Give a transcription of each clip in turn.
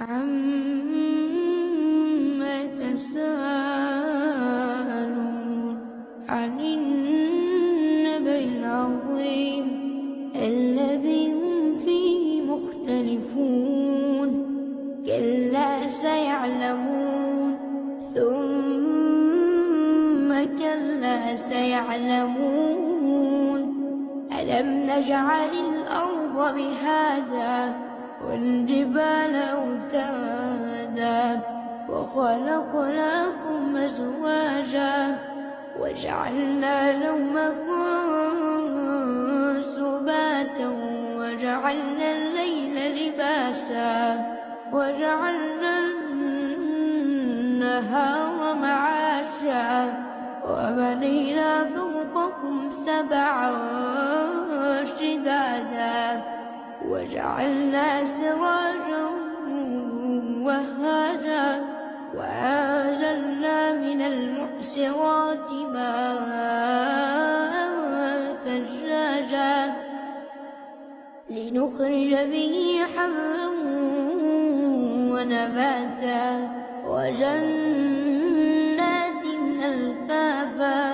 عما يتساءلون عن النبأ العظيم الذي هم فيه مختلفون كلا سيعلمون ثم كلا سيعلمون ألم نجعل الأرض مهادا والجبال أوتادا وخلقناكم أزواجا وجعلنا نومكم سباتا وجعلنا الليل لباسا وجعلنا النهار معاشا وبنينا فوقكم سبعا شدادا وجعلنا سراجا وهاجا وأنزلنا من المعصرات ماء ثجاجا لنخرج به حبا ونباتا وجنات ألفافا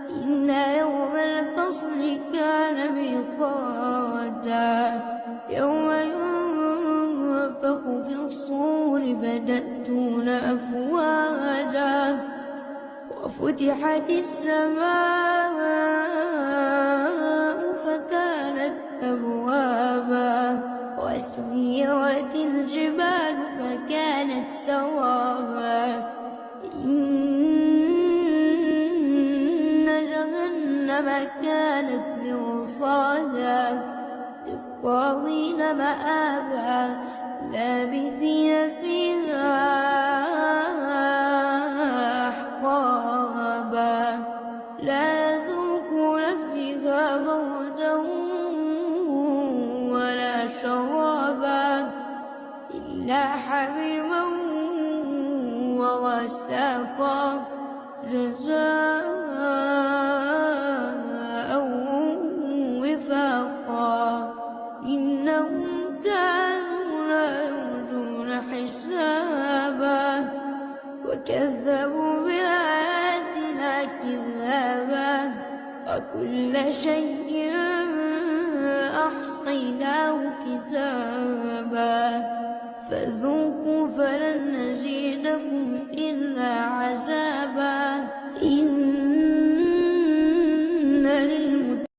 إن يوم الفصل كان ميقاتا يوم ينفخ في الصور فتأتون أفواجا وفتحت السماء فكانت أبوابا وسيرت الجبال فكانت سرابا إن جهنم كانت مرصادا للطاغين مآبا لابثين فيها أحقابا لا يذوقون فيها بردا ولا شرابا إلا حميما وغساقا جزاء وفاقا إنهم كانوا لا يرجون حسابا وكذبوا بآياتنا كذابا وكل شيء أحصيناه كتابا فذوقوا فلن نزيدكم إلا عذابا